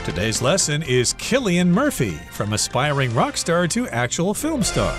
Today's lesson is Cillian Murphy, from aspiring rock star to actual film star.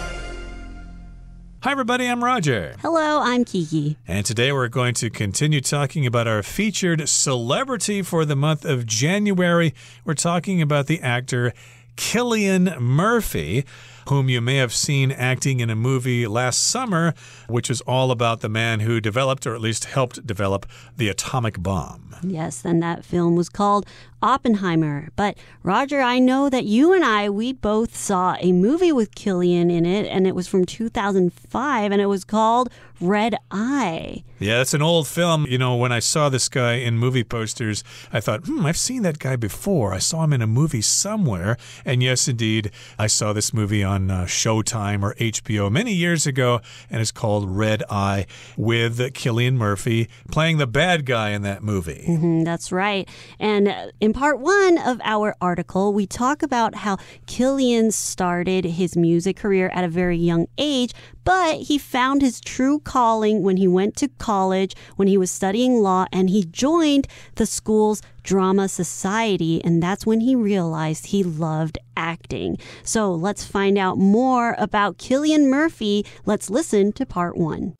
Hi, everybody. I'm Roger. Hello, I'm Kiki. And today we're going to continue talking about our featured celebrity for the month of January. We're talking about the actor Cillian Murphy, whom you may have seen acting in a movie last summer, which is all about the man who developed, or at least helped develop, the atomic bomb. Yes, and that film was called Oppenheimer. But Roger, I know that you and we both saw a movie with Cillian in it, and it was from 2005, and it was called Red Eye. Yeah, it's an old film. You know, when I saw this guy in movie posters, I thought, I've seen that guy before. I saw him in a movie somewhere. And yes, indeed, I saw this movie on Showtime or HBO many years ago, and it's called Red Eye, with Cillian Murphy playing the bad guy in that movie. That's right. And in part one of our article, we talk about how Cillian started his music career at a very young age, but he found his true calling when he went to college, when he was studying law, and he joined the school's drama society, and that's when he realized he loved acting. So let's find out more about Cillian Murphy. Let's listen to part one.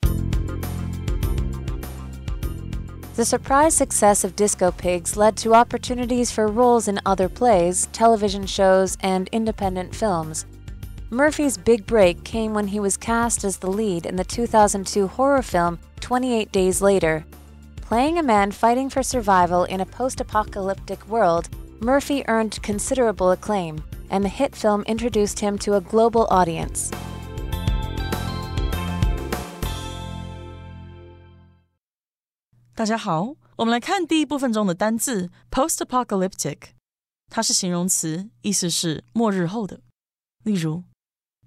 The surprise success of Disco Pigs led to opportunities for roles in other plays, television shows, and independent films. Murphy's big break came when he was cast as the lead in the 2002 horror film 28 Days Later. Playing a man fighting for survival in a post-apocalyptic world, Murphy earned considerable acclaim, and the hit film introduced him to a global audience. 大家好，我们来看第一部分中的单字 post-apocalyptic。它是形容词，意思是末日后的。例如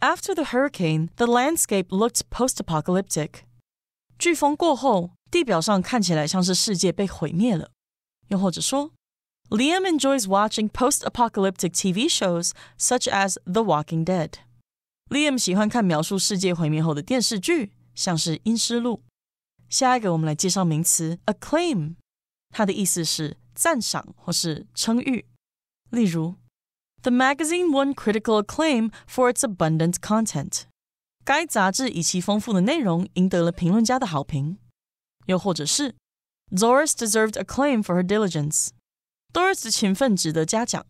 After the hurricane, the landscape looked post-apocalyptic. 飓风过后，地表上看起来像是世界被毁灭了。又或者说 Liam enjoys watching post-apocalyptic TV shows such as The Walking Dead. Liam 喜欢看描述世界毁灭后的电视剧，像是《阴尸路》。下一个我们来介绍名词 acclaim， 它的意思是赞赏或是称誉。例如 The magazine won critical acclaim for its abundant content. 该杂志以其丰富的内容赢得了评论家的好评。又或者是 Doris deserved acclaim for her diligence. Doris 的勤奋值得嘉奖。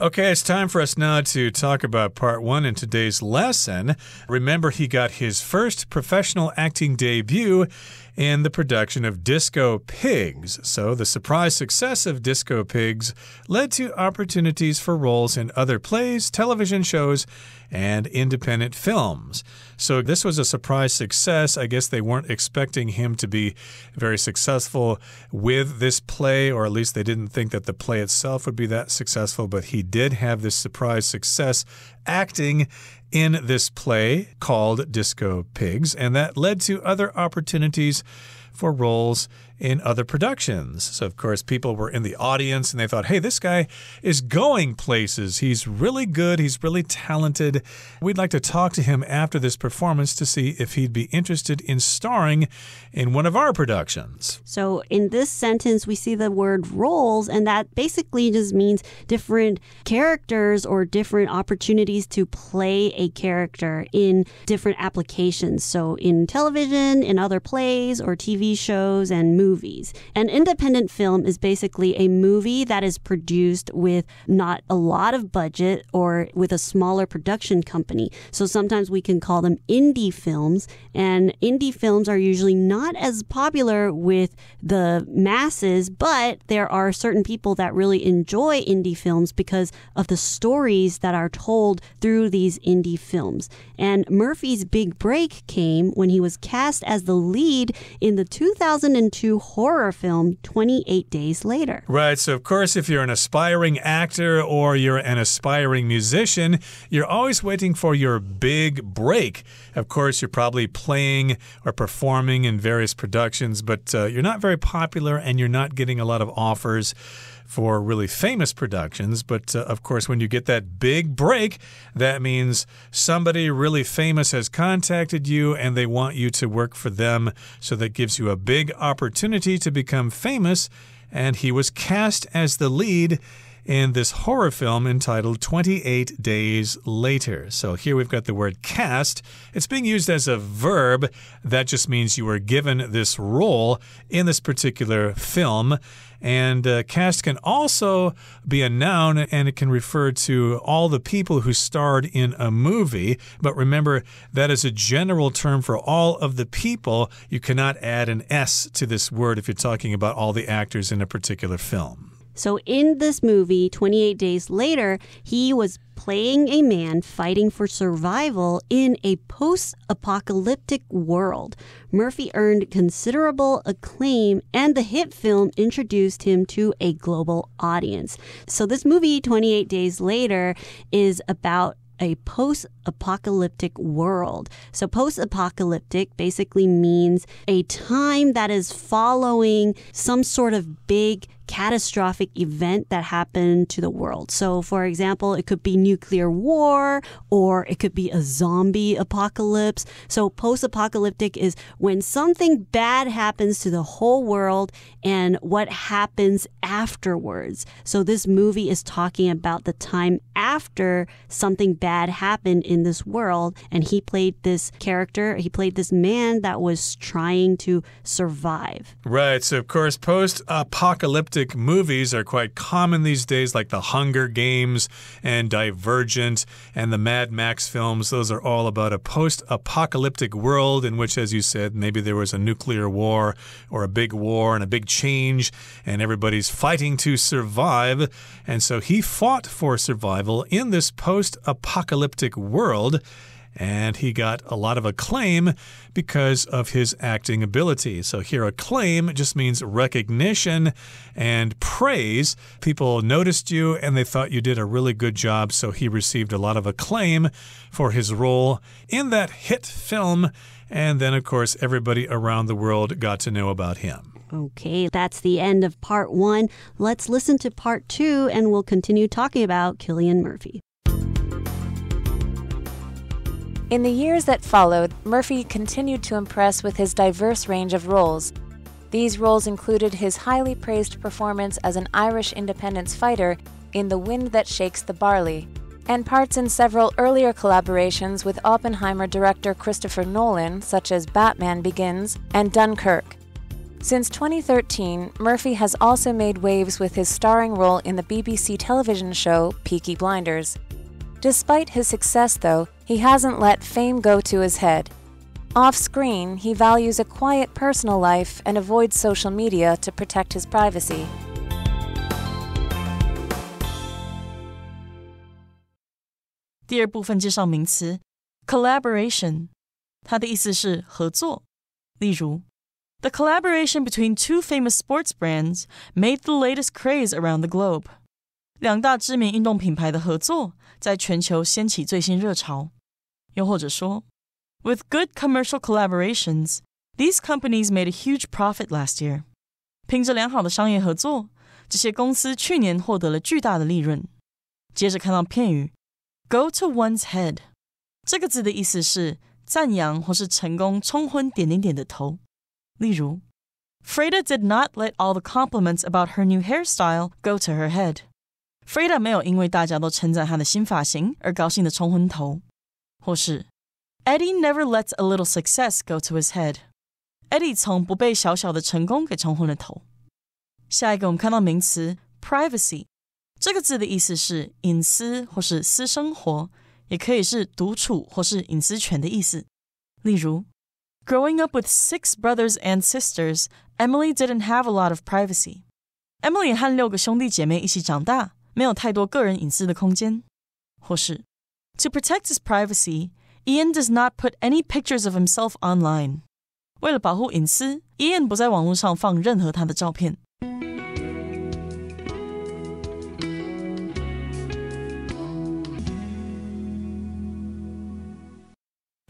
Okay, it's time for us now to talk about part one in today's lesson. Remember, he got his first professional acting debut in the production of Disco Pigs. So the surprise success of Disco Pigs led to opportunities for roles in other plays, television shows, and independent films. So this was a surprise success. I guess they weren't expecting him to be very successful with this play, or at least they didn't think that the play itself would be that successful, but he did have this surprise success acting in this play called Disco Pigs, and that led to other opportunities for roles in other productions. So, of course, people were in the audience and they thought, hey, this guy is going places. He's really good. He's really talented. We'd like to talk to him after this performance to see if he'd be interested in starring in one of our productions. So in this sentence, we see the word roles, and that basically just means different characters or different opportunities to play a character in different applications. So in television, in other plays or TV shows and movies. An independent film is basically a movie that is produced with not a lot of budget or with a smaller production company. So sometimes we can call them indie films, and indie films are usually not as popular with the masses, but there are certain people that really enjoy indie films because of the stories that are told through these indie films. And Murphy's big break came when he was cast as the lead in the 2002 horror film 28 Days Later. Right, so of course if you're an aspiring actor or you're an aspiring musician, you're always waiting for your big break. Of course, you're probably playing or performing in various productions, but you're not very popular and you're not getting a lot of offers. for really famous productions. But of course, when you get that big break, that means somebody really famous has contacted you and they want you to work for them. So that gives you a big opportunity to become famous. And he was cast as the lead in this horror film entitled 28 Days Later. So here we've got the word cast. It's being used as a verb. That just means you were given this role in this particular film. And cast can also be a noun, and it can refer to all the people who starred in a movie. But remember, that is a general term for all of the people. You cannot add an S to this word if you're talking about all the actors in a particular film. So in this movie, 28 Days Later, he was playing a man fighting for survival in a post-apocalyptic world. Murphy earned considerable acclaim, and the hit film introduced him to a global audience. So this movie, 28 Days Later, is about a post-apocalyptic world. So post-apocalyptic basically means a time that is following some sort of big catastrophic event that happened to the world. So for example, it could be nuclear war, or it could be a zombie apocalypse. So post-apocalyptic is when something bad happens to the whole world and what happens afterwards. So this movie is talking about the time after something bad happened in this world, and he played this character, he played this man that was trying to survive. Right, so of course post-apocalyptic movies are quite common these days, like the Hunger Games and Divergent and the Mad Max films. Those are all about a post-apocalyptic world in which, as you said, maybe there was a nuclear war or a big war and a big change, and everybody's fighting to survive. And so he fought for survival in this post-apocalyptic world, and he got a lot of acclaim because of his acting ability. So here, acclaim just means recognition and praise. People noticed you and they thought you did a really good job, so he received a lot of acclaim for his role in that hit film. And then, of course, everybody around the world got to know about him. Okay, that's the end of part 1. Let's listen to part 2, and we'll continue talking about Cillian Murphy. In the years that followed, Murphy continued to impress with his diverse range of roles. These roles included his highly praised performance as an Irish independence fighter in The Wind That Shakes the Barley, and parts in several earlier collaborations with Oppenheimer director Christopher Nolan, such as Batman Begins and Dunkirk. Since 2013, Murphy has also made waves with his starring role in the BBC television show Peaky Blinders. Despite his success, though, he hasn't let fame go to his head. Off-screen, he values a quiet personal life and avoids social media to protect his privacy. "第二部分介绍名词 collaboration， 它的意思是合作。例如 The collaboration between two famous sports brands made the latest craze around the globe. 两大知名运动品牌的合作在全球掀起最新热潮。又或者说 With good commercial collaborations, these companies made a huge profit last year. 凭着良好的商业合作，这些公司去年获得了巨大的利润。接着看到片语 Go to one's head， 这个字的意思是赞扬或是成功冲昏点的头。例如 Freda did not let all the compliments about her new hairstyle go to her head. Freda 没有因为大家都称赞她的新发型而高兴的冲昏头。或是 Eddie never lets a little success go to his head. Eddie 从不被小小的成功给冲昏了头。下一个我们看到名词 privacy， 这个字的意思是隐私或是私生活，也可以是独处或是隐私权的意思。例如 Growing up with 6 brothers and sisters, Emily didn't have a lot of privacy. Emily 和6个兄弟姐妹一起长大，没有太多个人隐私的空间。或是 To protect his privacy, Ian does not put any pictures of himself online. 为了保护隐私， Ian 不在网络上放任何他的照片。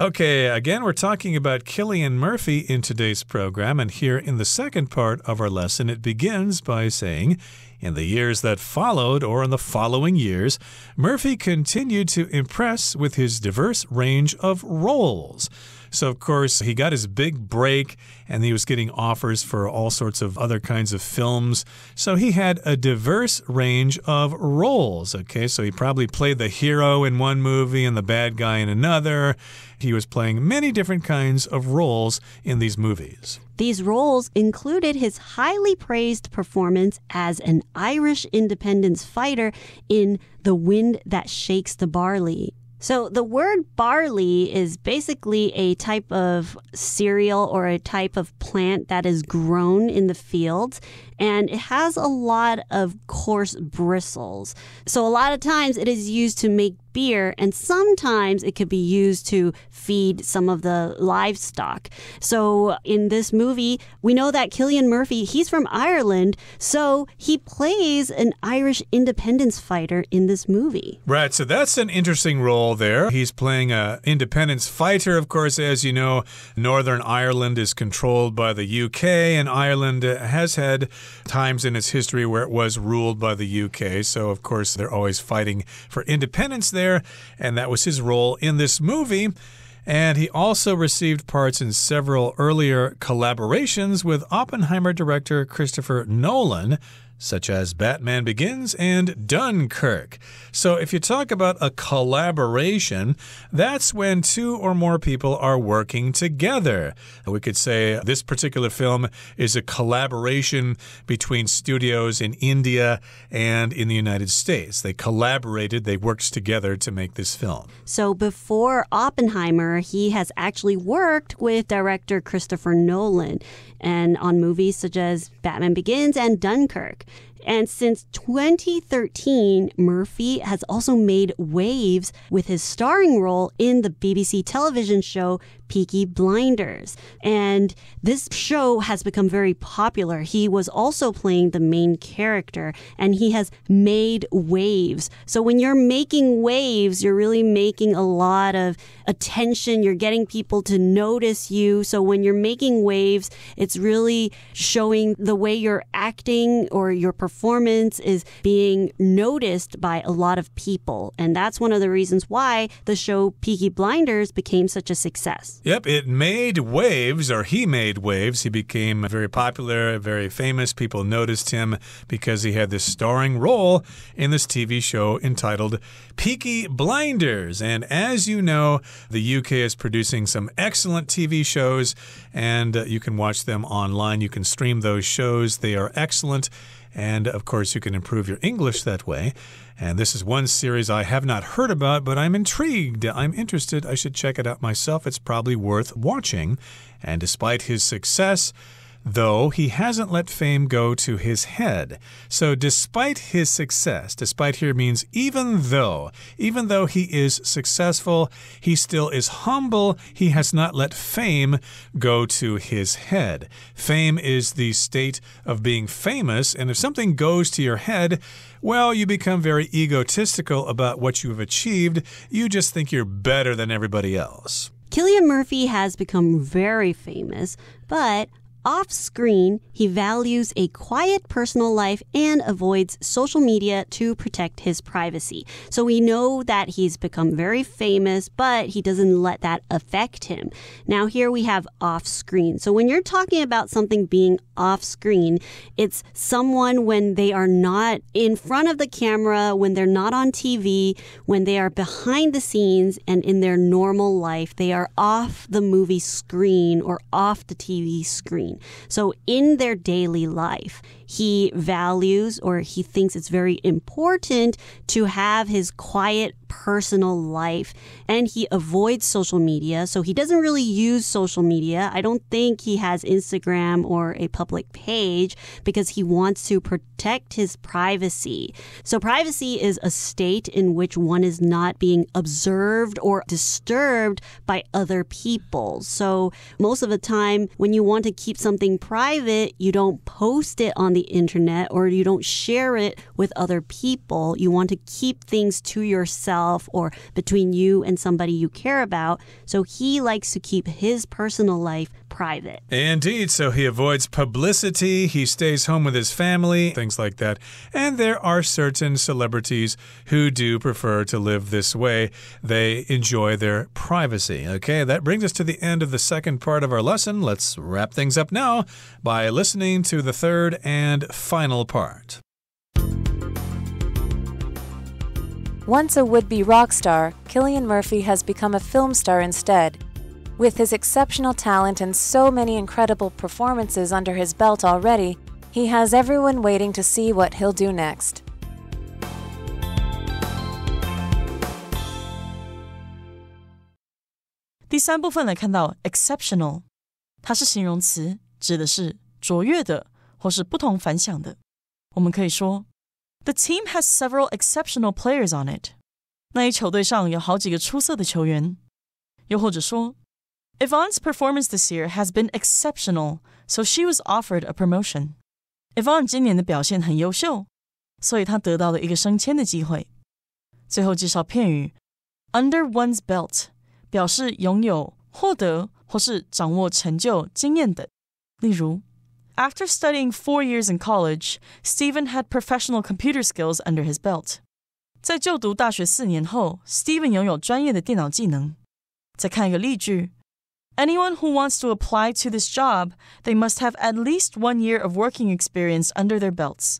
Okay, again, we're talking about Cillian Murphy in today's program, and here in the second part of our lesson, it begins by saying, in the years that followed, or in the following years, Murphy continued to impress with his diverse range of roles. So, of course, he got his big break and he was getting offers for all sorts of other kinds of films. So he had a diverse range of roles, okay? So he probably played the hero in one movie and the bad guy in another. He was playing many different kinds of roles in these movies. These roles included his highly praised performance as an Irish independence fighter in The Wind That Shakes the Barley. So the word barley is basically a type of cereal or a type of plant that is grown in the fields, and it has a lot of coarse bristles. So a lot of times it is used to make beer, and sometimes it could be used to feed some of the livestock. So in this movie, we know that Cillian Murphy, he's from Ireland, so he plays an Irish independence fighter in this movie. Right, so that's an interesting role there. He's playing an independence fighter. Of course, as you know, Northern Ireland is controlled by the UK, and Ireland has had times in its history where it was ruled by the UK. So, of course, they're always fighting for independence there, and that was his role in this movie. And he also received parts in several earlier collaborations with Oppenheimer director Christopher Nolan, such as Batman Begins and Dunkirk. So if you talk about a collaboration, that's when two or more people are working together. We could say this particular film is a collaboration between studios in India and in the United States. They collaborated, they worked together to make this film. So before Oppenheimer, he has actually worked with director Christopher Nolan and on movies such as Batman Begins and Dunkirk. And since 2013, Murphy has also made waves with his starring role in the BBC television show Peaky Blinders. And this show has become very popular. He was also playing the main character, and he has made waves. So when you're making waves, you're really making a lot of attention. You're getting people to notice you. So when you're making waves, it's really showing the way you're acting or your performance is being noticed by a lot of people. And that's one of the reasons why the show Peaky Blinders became such a success. Yep, it made waves, or he made waves. He became very popular, very famous. People noticed him because he had this starring role in this TV show entitled Peaky Blinders. And as you know, the UK is producing some excellent TV shows, and you can watch them online. You can stream those shows. They are excellent. And, of course, you can improve your English that way. And this is one series I have not heard about, but I'm intrigued. I'm interested. I should check it out myself. It's probably worth watching. And despite his success, though, he hasn't let fame go to his head. So despite his success, despite here means even though he is successful, he still is humble. He has not let fame go to his head. Fame is the state of being famous, and if something goes to your head, well, you become very egotistical about what you have achieved. You just think you're better than everybody else. Cillian Murphy has become very famous, but off-screen, he values a quiet personal life and avoids social media to protect his privacy. So we know that he's become very famous, but he doesn't let that affect him. Now here we have off-screen. So when you're talking about something being off-screen, it's someone when they are not in front of the camera, when they're not on TV, when they are behind the scenes and in their normal life, they are off the movie screen or off the TV screen. So in their daily life, he values or he thinks it's very important to have his quiet personal life, and he avoids social media. So he doesn't really use social media. I don't think he has Instagram or a public page because he wants to protect his privacy. So privacy is a state in which one is not being observed or disturbed by other people. So most of the time when you want to keep something private, you don't post it on the internet or you don't share it with other people. You want to keep things to yourself yourself or between you and somebody you care about. So he likes to keep his personal life private. Indeed, so he avoids publicity, he stays home with his family, things like that. And there are certain celebrities who do prefer to live this way. They enjoy their privacy. Okay, that brings us to the end of the second part of our lesson. Let's wrap things up now by listening to the third and final part. Once a would-be rock star, Cillian Murphy has become a film star instead. With his exceptional talent and so many incredible performances under his belt already, he has everyone waiting to see what he'll do next. 第三部分来看到 exceptional， 它是形容词，指的是卓越的或是不同凡响的。我们可以说 The team has several exceptional players on it. 那一球队上有好几个出色的球员。又或者说 Yvonne's performance this year has been exceptional, so she was offered a promotion. Yvonne 今年的表现很优秀，所以她得到了一个升迁的机会。最後介紹片語 under one's belt， 表示擁有、獲得或是掌握成就、經驗等。例如 After studying 4 years in college, Stephen had professional computer skills under his belt. 在就讀大學4年後 Stephen 擁有專業的電腦技能。再看一個例句Anyone who wants to apply to this job, they must have at least 1 year of working experience under their belts.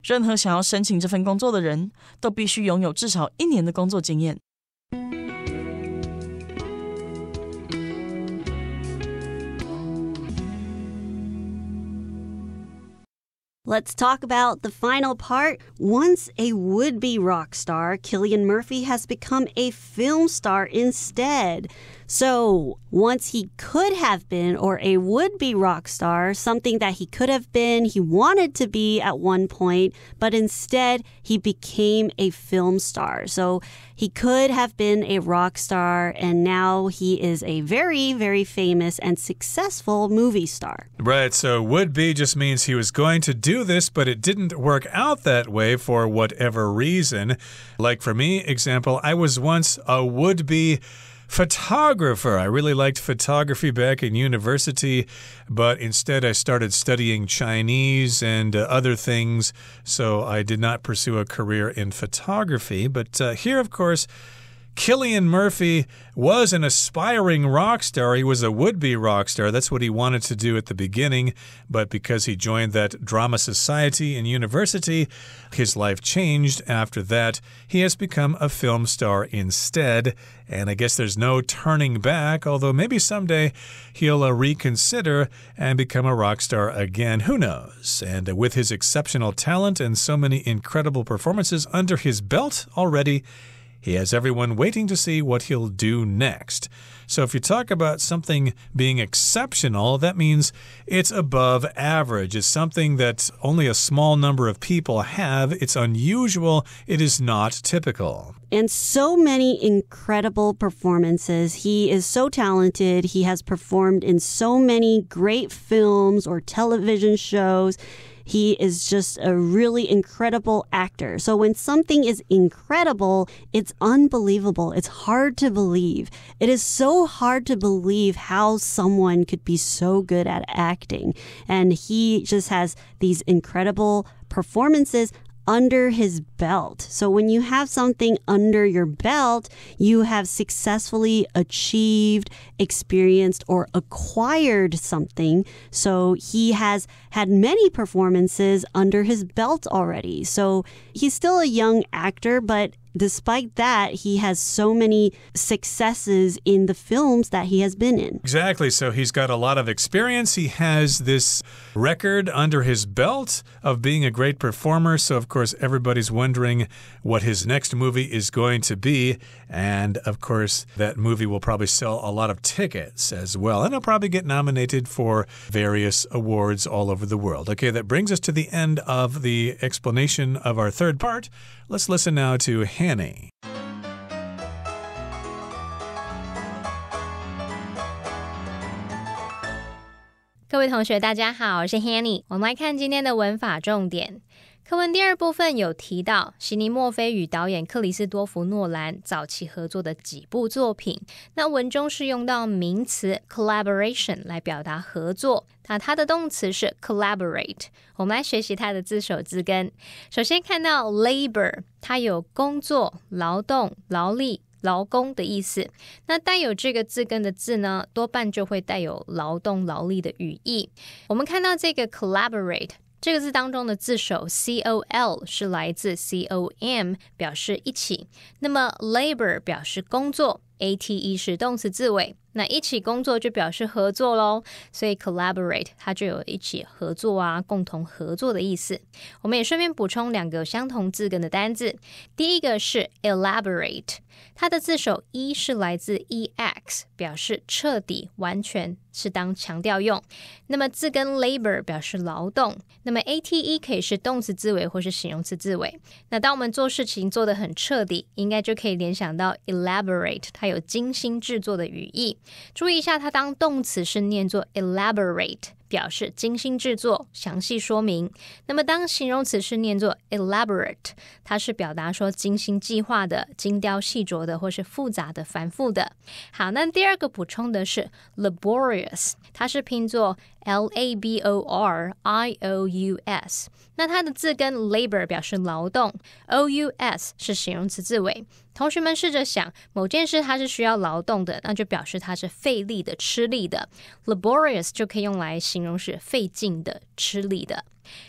任何想要申請這份工作的人都必須擁有至少1年的工作經驗。Let's talk about the final part. Once a would-be rock star, Cillian Murphy has become a film star instead. So, once he could have been, or a would-be rock star, something that he could have been, he wanted to be at one point, but instead he became a film star. So, he could have been a rock star, and now he is a very, very famous and successful movie star. Right, so would-be just means he was going to do this, but it didn't work out that way for whatever reason. Like for me, example, I was once a would-be photographer. I really liked photography back in university, but instead I started studying Chinese and other things, so I did not pursue a career in photography. But here, of course, Cillian Murphy was an aspiring rock star. He was a would-be rock star. That's what he wanted to do at the beginning. But because he joined that drama society in university, his life changed after that. He has become a film star instead. And I guess there's no turning back, although maybe someday he'll reconsider and become a rock star again. Who knows? And with his exceptional talent and so many incredible performances under his belt already, he has everyone waiting to see what he'll do next. So if you talk about something being exceptional, that means it's above average. It's something that only a small number of people have. It's unusual. It is not typical. And so many incredible performances. He is so talented. He has performed in so many great films or television shows. He is just a really incredible actor. So when something is incredible, it's unbelievable. It's hard to believe. It is so hard to believe how someone could be so good at acting. And he just has these incredible performances under his belt. So when you have something under your belt, you have successfully achieved, experienced, or acquired something. So he has had many performances under his belt already. So he's still a young actor, but despite that, he has so many successes in the films that he has been in. Exactly. So he's got a lot of experience. He has this record under his belt of being a great performer. So, of course, everybody's wondering what his next movie is going to be. And, of course, that movie will probably sell a lot of tickets as well. And he'll probably get nominated for various awards all over the world. Okay, that brings us to the end of the explanation of our third part. Let's listen now to Hanny. 各位同学大家好，我是 Hanny。 我们来看今天的文法重点。课文第二部分有提到席尼墨菲与导演克里斯多弗诺兰早期合作的几部作品，那文中是用到名词 collaboration 来表达合作，那它的动词是 collaborate。 我们来学习它的字首字根。首先看到 labor， 它有工作、劳动、劳力、劳工的意思，那带有这个字根的字呢，多半就会带有劳动劳力的语义。我们看到这个 collaborate这个字当中的字首 COL 是来自 COM， 表示一起。那么 labor 表示工作， ATE 是动词字尾，那一起工作就表示合作咯，所以 collaborate 它就有一起合作啊，共同合作的意思。我们也顺便补充2个相同字根的单字。第一个是 elaborate， 它的字首 E 是来自 EX， 表示彻底完全，是当强调用。那么字根 labor 表示劳动，那么 ATE 可以是动词字尾或是形容词字尾。那当我们做事情做得很彻底，应该就可以联想到 elaborate， 它有精心制作的语义。注意一下，它当动词是念作 elaborate， 表示精心制作、详细说明。那么当形容词是念作 elaborate， 它是表达说精心计划的、精雕细琢的，或是复杂的、繁复的。好，那第二个补充的是 laborious， 它是拼作 LABORIOUS， 那它的字根 labor 表示劳动， OUS 是形容词字尾。同学们试着想，某件事它是需要劳动的，那就表示它是费力的、吃力的。laborious 就可以用来形容是费劲的、吃力的。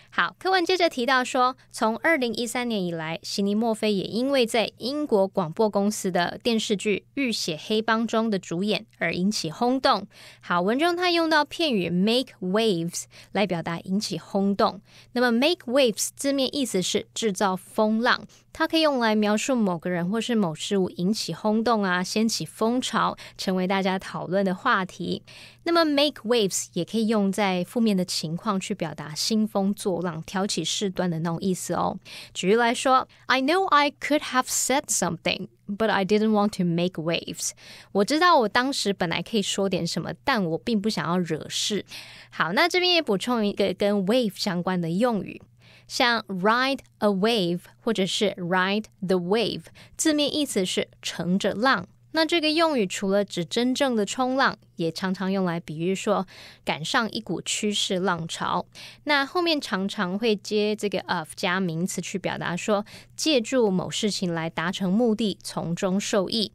好，课文接着提到说，从2013年以来，席尼墨菲也因为在英国广播公司的电视剧《浴血黑帮》中的主演而引起轰动。好，文中他用到片语 make waves 来表达引起轰动。那么 make waves 字面意思是制造风浪，它可以用来描述某个人或是某事物引起轰动啊，掀起风潮，成为大家讨论的话题。那么 make waves 也可以用在负面的情况去表达兴风作浪、挑起事端的那种意思哦。举例来说 I know I could have said something, but I didn't want to make waves. 我知道我当时本来可以说点什么，但我并不想要惹事。好，那这边也补充一个跟 wave 相关的用语，像 ride a wave 或者是 ride the wave， 字面意思是乘着浪。那这个用语除了指真正的冲浪，也常常用来比喻说赶上一股趋势浪潮。那后面常常会接这个 of 加名词去表达说借助某事情来达成目的，从中受益。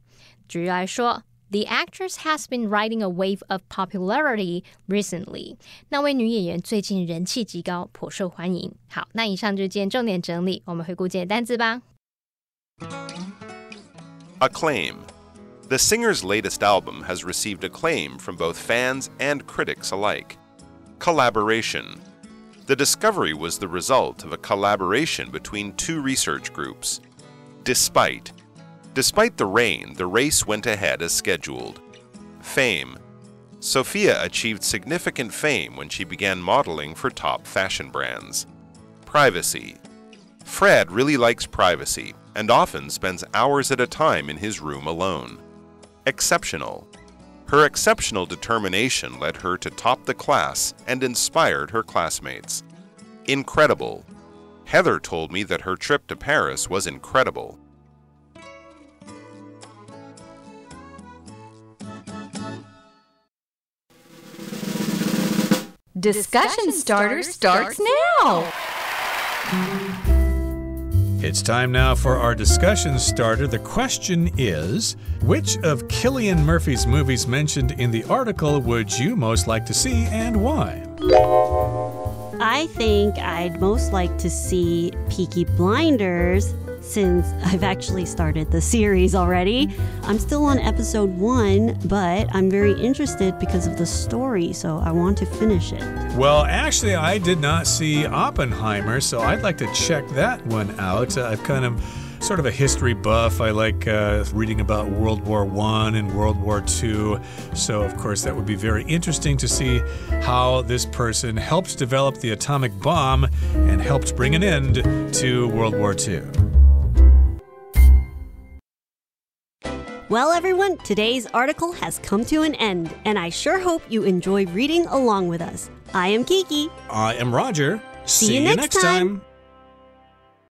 举例来说The actress has been riding a wave of popularity recently. 那位女演员最近人气极高，颇受欢迎。好，那以上就是今天重点整理，我们回顾今天单字吧。Acclaim. The singer's latest album has received acclaim from both fans and critics alike. Collaboration. The discovery was the result of a collaboration between 2 research groups. Despite the rain, the race went ahead as scheduled. Fame. Sophia achieved significant fame when she began modeling for top fashion brands. Privacy. Fred really likes privacy and often spends hours at a time in his room alone. Exceptional. Her exceptional determination led her to top the class and inspired her classmates. Incredible. Heather told me that her trip to Paris was incredible. Discussion Starter starts now! It's time now for our discussion starter. The question is, which of Cillian Murphy's movies mentioned in the article would you most like to see and why? I think I'd most like to see Peaky Blinders, since I've actually started the series already. I'm still on episode 1, but I'm very interested because of the story, so I want to finish it. Well, actually, I did not see Oppenheimer, so I'd like to check that one out. I've kind of sort of a history buff. I like reading about World War I and World War II. So, of course, that would be very interesting to see how this person helped develop the atomic bomb and helped bring an end to World War II. Well, everyone, today's article has come to an end, and I sure hope you enjoy reading along with us. I am Kiki. I am Roger. See you next time.